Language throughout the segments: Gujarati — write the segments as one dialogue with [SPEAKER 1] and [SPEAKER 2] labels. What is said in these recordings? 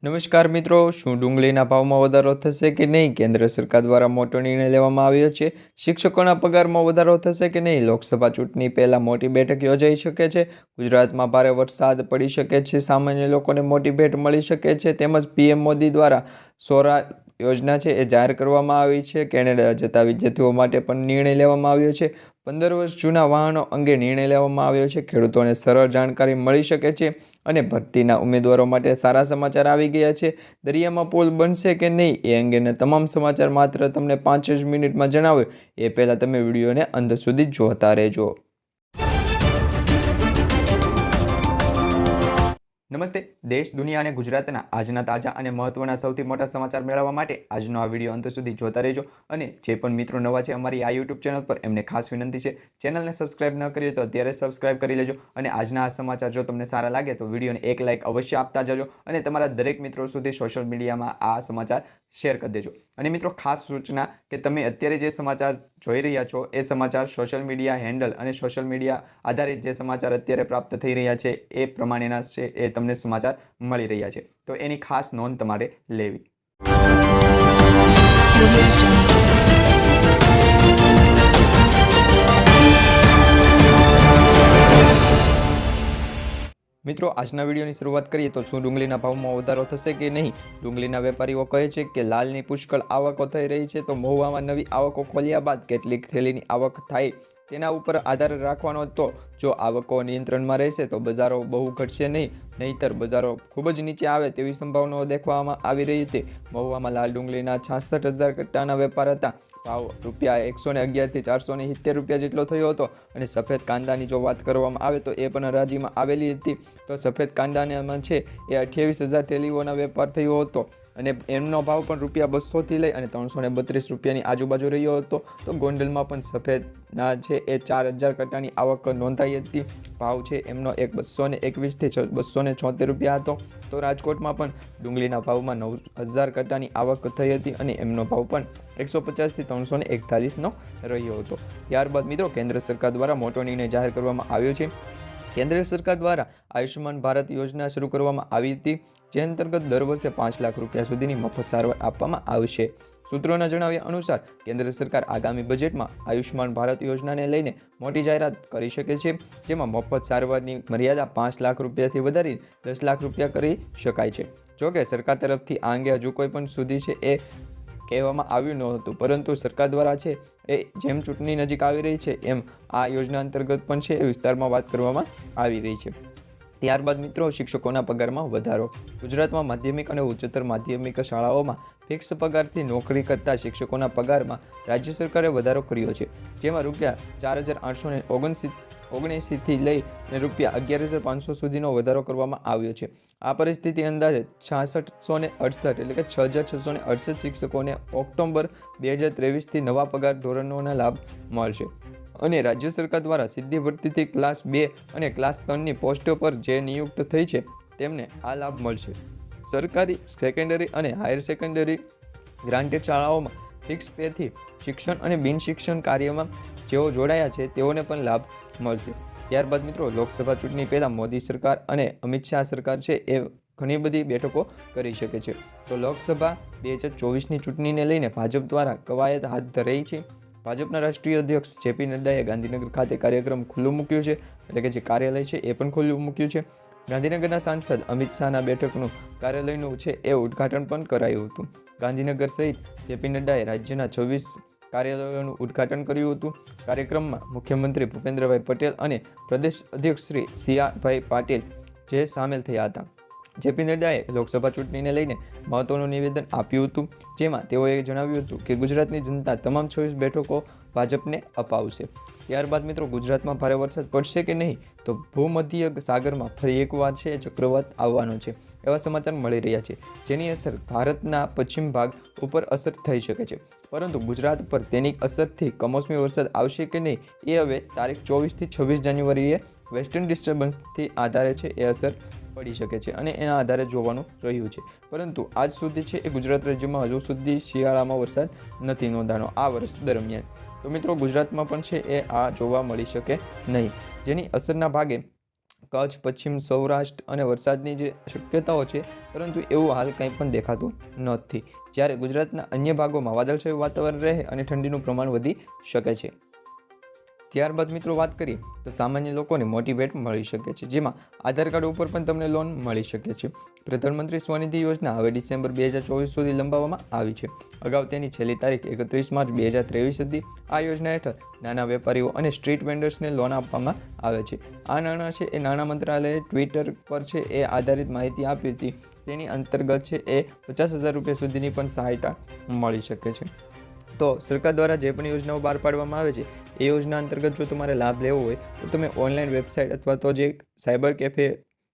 [SPEAKER 1] નમસ્કાર મિત્રો, શું ડુંગળીના ભાવમાં વધારો થશે કે નહીં? કેન્દ્ર સરકાર દ્વારા મોટો નિર્ણય લેવામાં આવ્યો છે. શિક્ષકોના પગારમાં વધારો થશે કે નહીં? લોકસભા ચૂંટણી પહેલાં મોટી બેઠક યોજાઈ શકે છે. ગુજરાતમાં ભારે વરસાદ પડી શકે છે. સામાન્ય લોકોને મોટી ભેટ મળી શકે છે. તેમજ પીએમ મોદી દ્વારા સૌરા યોજના છે એ જાહેર કરવામાં આવી છે. કેનેડા જતા વિદ્યાર્થીઓ માટે પણ નિર્ણય લેવામાં આવ્યો છે. 15 વર્ષ જૂના વાહનો અંગે નિર્ણય લેવામાં આવ્યો છે. ખેડૂતોને સરળ જાણકારી મળી શકે છે અને ભરતીના ઉમેદવારો માટે સારા સમાચાર આવી ગયા છે. દરિયામાં પુલ બનશે કે નહીં એ અંગેના તમામ સમાચાર માત્ર તમને 5 જ મિનિટમાં જણાવ્યો. એ પહેલાં તમે વિડીયોને અંત સુધી જોતા રહેજો. નમસ્તે. દેશ, દુનિયા અને ગુજરાતના આજના તાજા અને મહત્વના સૌથી મોટા સમાચાર મેળવવા માટે આજનો આ વિડીયો અંત સુધી જોતા રહેજો. અને જે પણ મિત્રો નવા છે અમારી આ યુટ્યુબ ચેનલ પર, એમને ખાસ વિનંતી છે, ચેનલને સબસ્ક્રાઇબ ન કરી તો અત્યારે સબસ્ક્રાઇબ કરી લેજો. અને આજના આ સમાચાર જો તમને સારા લાગે તો વિડીયોને એક લાઇક અવશ્ય આપતા જજો અને તમારા દરેક મિત્રો સુધી સોશિયલ મીડિયામાં આ સમાચાર શેર કરી દેજો. અને મિત્રો, ખાસ સૂચના કે તમે અત્યારે જે સમાચાર જોઈ રહ્યા છો એ સમાચાર સોશિયલ મીડિયા હેન્ડલ અને સોશિયલ મીડિયા આધારિત જે સમાચાર અત્યારે પ્રાપ્ત થઈ રહ્યા છે એ પ્રમાણેના છે. એ તમને સમાચાર મળી રહ્યા છે, તો એની ખાસ નોંધ તમારે લેવી. મિત્રો, આજના વિડીયોની શરૂઆત કરીએ તો શું ડુંગળીના ભાવમાં વધારો થશે કે નહીં? ડુંગળીના વેપારીઓ કહે છે કે લાલની પુષ્કળ આવકો થઈ રહી છે, તો મહુવામાં નવી આવકો ખોલ્યા બાદ કેટલીક થેલીની આવક થાય તેના ઉપર આધાર રાખવાનો હતો. જો આવકો નિયંત્રણમાં રહેશે તો બજારો બહુ ઘટશે નહીં, નહીંતર બજારો ખૂબ જ નીચે આવે તેવી સંભાવનાઓ દેખવામાં આવી રહી હતી. મહુવામાં લાલ ડુંગળીના 66,000 કટ્ટાના વેપાર હતા. ભાવ ₹111 થી ₹470 જેટલો થયો હતો. અને સફેદ કાંદાની જો વાત કરવામાં આવે તો એ પણ હરાજીમાં આવેલી હતી. તો સફેદ કાંદાનામાં છે એ 28,000 થેલીઓના વેપાર થયો હતો અને એમનો ભાવ પણ ₹200 થી લઈ અને ₹332ની આજુબાજુ રહ્યો હતો. તો ગોંડલમાં પણ સફેદના છે એ 4,000 કટ્ટાની આવક નોંધાઈ હતી. ભાવ છે એમનો ₹221 થી ₹276 હતો. તો રાજકોટમાં પણ ડુંગળીના ભાવમાં 9,000 કટ્ટાની આવક થઈ હતી અને એમનો ભાવ પણ 150 થી ₹341નો રહ્યો હતો. ત્યારબાદ મિત્રો, કેન્દ્ર સરકાર દ્વારા મોટો નિર્ણય જાહેર કરવામાં આવ્યો છે. કેન્દ્ર સરકાર દ્વારા આયુષ્યમાન ભારત યોજના શરૂ કરવામાં આવી હતી, જે અંતર્ગત દર વર્ષે ₹5 લાખ સુધીની મફત સારવાર આપવામાં આવશે. સૂત્રોના જણાવ્યા અનુસાર કેન્દ્ર સરકાર આગામી બજેટમાં આયુષ્યમાન ભારત યોજનાને લઈને મોટી જાહેરાત કરી શકે છે, જેમાં મફત સારવારની મર્યાદા ₹5 લાખથી વધારીને ₹10 લાખ કરી શકાય છે. જોકે સરકાર તરફથી આ અંગે હજુ કોઈ પણ સુધી છે એ કહેવામાં આવ્યું ન હતું, પરંતુ સરકાર દ્વારા છે એ જેમ ચૂંટણી નજીક આવી રહી છે એમ આ યોજના અંતર્ગત પણ છે એ વિસ્તારમાં વાત કરવામાં આવી રહી છે. ત્યારબાદ મિત્રો, શિક્ષકોના પગારમાં વધારો. ગુજરાતમાં માધ્યમિક અને ઉચ્ચતર માધ્યમિક શાળાઓમાં ફિક્સ પગારથી નોકરી કરતા શિક્ષકોના પગારમાં રાજ્ય સરકારે વધારો કર્યો છે, જેમાં ₹4,879 થી લઈ અને ₹11,500 સુધીનો વધારો કરવામાં આવ્યો છે. આ પરિસ્થિતિ અંદાજે 6,668 શિક્ષકોને ઓક્ટોબર 2023થી નવા પગાર ધોરણોના લાભ મળશે. અને રાજ્ય સરકાર દ્વારા સીધી ભરતીથી ક્લાસ 2 અને ક્લાસ 3ની પોસ્ટો પર જે નિયુક્ત થઈ છે તેમને આ લાભ મળશે. સરકારી સેકન્ડરી અને હાયર સેકન્ડરી ગ્રાન્ટેડ શાળાઓમાં ફિક્સ પેથી શિક્ષણ અને બિન શિક્ષણ કાર્યમાં જેઓ જોડાયા છે તેઓને પણ લાભ મળશે. ત્યારબાદ મિત્રો, લોકસભા ચૂંટણી પહેલાં મોદી સરકાર અને અમિત શાહ સરકાર છે એ ઘણી બધી બેઠકો કરી શકે છે. તો લોકસભા 2024ની ચૂંટણીને લઈને ભાજપ દ્વારા કવાયત હાથ ધરાઈ છે. ભાજપના રાષ્ટ્રીય અધ્યક્ષ જેપી નડ્ડાએ ગાંધીનગર ખાતે કાર્યક્રમ ખુલ્લું મૂક્યું છે, એટલે કે જે કાર્યાલય છે એ પણ ખુલ્લું મૂક્યું છે. ગાંધીનગરના સાંસદ અમિત શાહના બેઠકનું કાર્યાલયનું છે એ ઉદ્ઘાટન પણ કરાયું હતું. ગાંધીનગર સહિત જેપી નડ્ડાએ રાજ્યના 26 કાર્યાલયોનું ઉદ્ઘાટન કર્યું હતું. કાર્યક્રમમાં મુખ્યમંત્રી ભૂપેન્દ્રભાઈ પટેલ અને પ્રદેશ અધ્યક્ષ શ્રી સી.આર. પાટીલ જે સામેલ થયા હતા. જેપી નડ્ડાએ લોકસભા ચૂંટણીને લઈને મહત્વનું નિવેદન આપ્યું હતું, જેમાં તેઓએ જણાવ્યું હતું કે ગુજરાતની જનતા તમામ 26 બેઠકો ભાજપને અપાવશે. ત્યારબાદ મિત્રો, ગુજરાતમાં ભારે વરસાદ પડશે કે નહીં? તો ભૂમધ્ય સાગરમાં ફરી એકવાર છે ચક્રવાત આવવાનો છે એવા સમાચાર મળી રહ્યા છે, જેની અસર ભારતના પશ્ચિમ ભાગ ઉપર અસર થઈ શકે છે. પરંતુ ગુજરાત પર તેની અસરથી કમોસમી વરસાદ આવશે કે નહીં એ હવે તારીખ 24 થી 26 જાન્યુઆરીએ વેસ્ટર્ન ડિસ્ટર્બન્સથી આધારે છે એ અસર પડી શકે છે અને એના આધારે જોવાનું રહ્યું છે. પરંતુ આજ સુધી છે એ ગુજરાત રાજ્યમાં હજુ સુધી શિયાળામાં વરસાદ નથી નોંધાનો આ વર્ષ દરમિયાન. તો મિત્રો, ગુજરાતમાં પણ છે એ આ જોવા મળી શકે નહીં, જેની અસરના ભાગે કચ્છ, પશ્ચિમ સૌરાષ્ટ્ર અને વરસાદની જે શક્યતાઓ છે, પરંતુ એવું હાલ કંઈ પણ દેખાતું નથી. જ્યારે ગુજરાતના અન્ય ભાગોમાં વાદળછાયું વાતાવરણ રહે અને ઠંડીનું પ્રમાણ વધી શકે છે. ત્યારબાદ મિત્રો વાત કરીએ તો સામાન્ય લોકોને મોટી ભેટ મળી શકે છે, જેમાં આધાર કાર્ડ ઉપર પણ તમને લોન મળી શકે છે. પ્રધાનમંત્રી સ્વનિધિ યોજના હવે ડિસેમ્બર 2024 સુધી લંબાવવામાં આવી છે. અગાઉ તેની છેલ્લી તારીખ 31 માર્ચ 2023 હતી. આ યોજના હેઠળ નાના વેપારીઓ અને સ્ટ્રીટ વેન્ડર્સને લોન આપવામાં આવે છે. આ નાણાં છે એ નાણાં મંત્રાલયે ટ્વિટર પર છે એ આધારિત માહિતી આપી હતી. તેની અંતર્ગત છે એ 50,000 રૂપિયા સુધીની પણ સહાયતા મળી શકે છે. તો સરકાર દ્વારા જે પણ યોજનાઓ બહાર પાડવામાં આવે છે એ યોજના અંતર્ગત જો તમારે લાભ લેવો હોય તો તમે ઓનલાઈન વેબસાઇટ અથવા તો જે સાયબર કેફે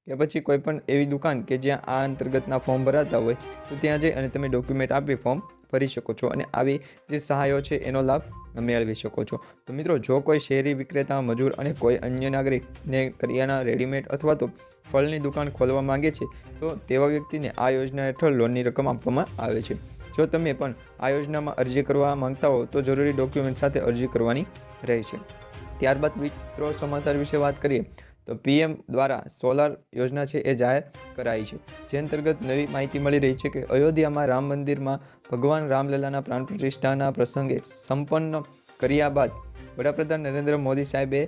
[SPEAKER 1] કે પછી કોઈ પણ એવી દુકાન કે જ્યાં આ અંતર્ગતના ફોર્મ ભરાતા હોય તો ત્યાં જઈ અને તમે ડોક્યુમેન્ટ આપી ફોર્મ ભરી શકો છો અને આવી જે સહાયો છે એનો લાભ મેળવી શકો છો. તો મિત્રો, જો કોઈ શહેરી વિક્રેતા, મજૂર અને કોઈ અન્ય નાગરિકને કરિયાણા, રેડીમેડ અથવા તો ફળની દુકાન ખોલવા માંગે છે તો તેવા વ્યક્તિને આ યોજના હેઠળ લોનની રકમ આપવામાં આવે છે. જો તમે પણ આ યોજનામાં અરજી કરવા માંગતા હો તો જરૂરી ડોક્યુમેન્ટ સાથે અરજી કરવાની રહેશે. ત્યારબાદ મિત્રો સમાચાર વિશે વાત કરીએ તો PM દ્વારા સોલાર યોજના છે એ જાહેર કરાઈ છે, જે અંતર્ગત નવી માહિતી મળી રહી છે કે અયોધ્યામાં રામ મંદિરમાં ભગવાન રામલલાના પ્રાણ પ્રતિષ્ઠાના પ્રસંગે સંપન્ન કર્યા બાદ વડાપ્રધાન નરેન્દ્ર મોદી સાહેબે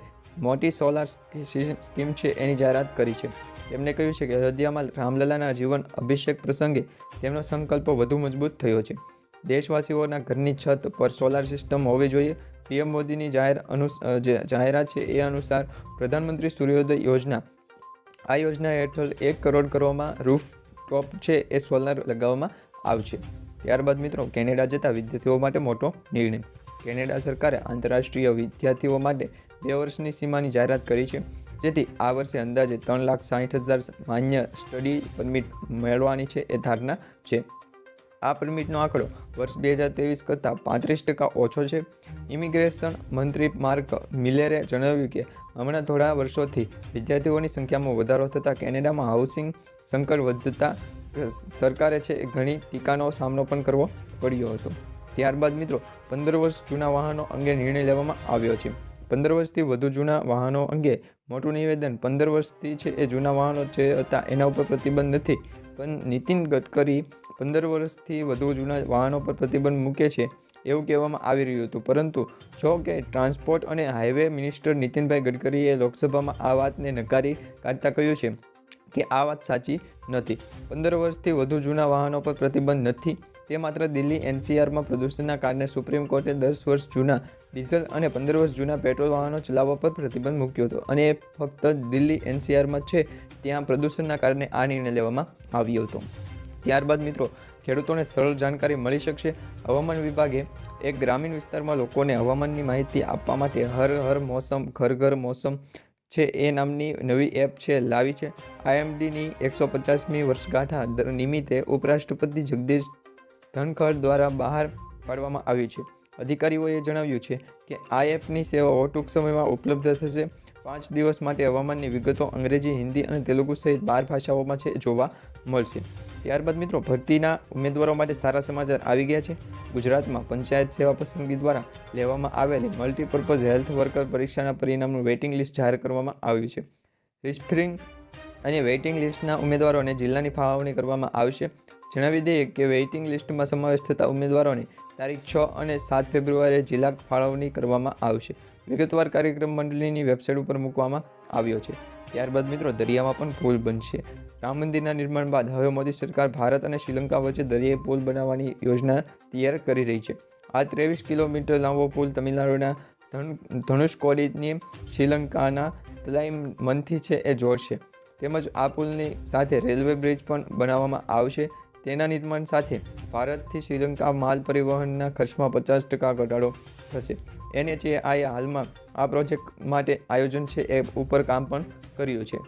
[SPEAKER 1] મોટી સોલાર સ્કીમ છે એની જાહેરાત કરી છે. તેમણે કહ્યું છે કે અયોધ્યામાં રામલલાના જીવન અભિષેક પ્રસંગે તેમનો સંકલ્પ વધુ મજબૂત થયો છે. દેશવાસીઓના ઘરની છત પર સોલાર સિસ્ટમ હોવી જોઈએ. PM મોદીની જાહેરાત છે એ અનુસાર પ્રધાનમંત્રી સૂર્યોદય યોજના, આ યોજના હેઠળ 1 કરોડ ઘરોમાં રૂફટોપ છે એ સોલાર લગાવવામાં આવશે. ત્યારબાદ મિત્રો, કેનેડા જતા વિદ્યાર્થીઓ માટે મોટો નિર્ણય. કેનેડા સરકારે આંતરરાષ્ટ્રીય વિદ્યાર્થીઓ માટે 2 વર્ષની સીમાની જાહેરાત કરી છે, જેથી આ વર્ષે અંદાજે 3,60,000 માન્ય સ્ટડી પરમિટ મેળવવાની છે એ ધારણા છે. આ પરમિટનો આંકડો વર્ષ 2023 કરતાં 35% ઓછો છે. ઇમિગ્રેશન મંત્રી માર્ક મિલેરે જણાવ્યું કે હમણાં થોડા વર્ષોથી વિદ્યાર્થીઓની સંખ્યામાં વધારો થતાં કેનેડામાં હાઉસિંગ સંકટ વધતા સરકારે છે એ ઘણી ટીકાનો સામનો પણ કરવો પડ્યો હતો. ત્યારબાદ મિત્રો, 15 વર્ષ જૂના વાહનો અંગે નિર્ણય લેવામાં આવ્યો છે. 15 વર્ષથી વધુ જૂના વાહનો અંગે મોટું નિવેદન. 15 વર્ષથી છે એ જૂના વાહનો જે હતા એના ઉપર પ્રતિબંધ નથી, પણ નીતિન ગડકરી 15 વર્ષથી વધુ જૂના વાહનો પર પ્રતિબંધ મૂકે છે એવું કહેવામાં આવી રહ્યું હતું. પરંતુ જો કે ટ્રાન્સપોર્ટ અને હાઈવે મિનિસ્ટર નીતિનભાઈ ગડકરીએ લોકસભામાં આ વાતને નકારી કાઢતા કહ્યું છે કે આ વાત સાચી નથી. 15 વર્ષથી વધુ જૂના વાહનો પર પ્રતિબંધ નથી. તે માત્ર દિલ્હી NCRમાં પ્રદૂષણના કારણે સુપ્રીમ કોર્ટે 10 વર્ષ જૂના ડીઝલ અને 15 વર્ષ જૂના પેટ્રોલ વાહનો ચલાવવા પર પ્રતિબંધ મૂક્યો હતો અને એ ફક્ત દિલ્હી NCRમાં છે, ત્યાં પ્રદૂષણના કારણે આ નિર્ણય લેવામાં આવ્યો હતો. ત્યારબાદ મિત્રો, ખેડૂતોને સરળ જાણકારી મળી શકશે. હવામાન વિભાગે એક ગ્રામીણ વિસ્તારમાં લોકોને હવામાનની માહિતી આપવા માટે હર મોસમ ઘર મોસમ છે એ નામની નવી એપ છે લાવી છે. IMDની 150મી વર્ષગાંઠ નિમિત્તે ઉપરાષ્ટ્રપતિ જગદીશ ધનખડ દ્વારા બહાર પાડવામાં આવી છે. અધિકારીઓએ જણાવ્યું છે કે આ એપની સેવાઓ ટૂંક સમયમાં ઉપલબ્ધ થશે. 5 દિવસ માટે હવામાનની વિગતો અંગ્રેજી, હિન્દી અને તેલુગુ સહિત 12 ભાષાઓમાં છે જોવા મળશે. ત્યારબાદ મિત્રો, ભરતીના ઉમેદવારો માટે સારા સમાચાર આવી ગયા છે. ગુજરાતમાં પંચાયત સેવા પસંદગી દ્વારા લેવામાં આવેલી મલ્ટીપર્પઝ હેલ્થ વર્કર પરીક્ષાના પરિણામનું વેઇટિંગ લિસ્ટ જાહેર કરવામાં આવ્યું છે. રિસ્ફ્રિંગ અને વેઇટિંગ લિસ્ટના ઉમેદવારોને જિલ્લાની ફાળવણી કરવામાં આવશે. જણાવી દઈએ કે વેઇટિંગ લિસ્ટમાં સમાવેશ થતા ઉમેદવારોની તારીખ 6 અને 7 ફેબ્રુઆરીએ જિલ્લા ફાળવણી કરવામાં આવશે. વિગતવાર કાર્યક્રમ મંડળીની વેબસાઇટ ઉપર મૂકવામાં આવ્યો છે. ત્યારબાદ મિત્રો, દરિયામાં પણ પુલ બનશે. રામ મંદિરના નિર્માણ બાદ હવે મોદી સરકાર ભારત અને શ્રીલંકા વચ્ચે દરિયાઈ પુલ બનાવવાની યોજના તૈયાર કરી રહી છે. આ 23 કિલોમીટર લાંબો પુલ તમિલનાડુના ધનુષકોડીની શ્રીલંકાના તલાઈમનથી છે એ જોડશે. તેમજ આ પુલની સાથે રેલવે બ્રિજ પણ બનાવવામાં આવશે. તેના નિર્માણ સાથે ભારતથી શ્રીલંકા માલ પરિવહનના ખર્ચમાં 50% ઘટાડો થશે. NHAIએ હાલમાં આ પ્રોજેક્ટ માટે આયોજન છે એ ઉપર કામ પણ કર્યું છે.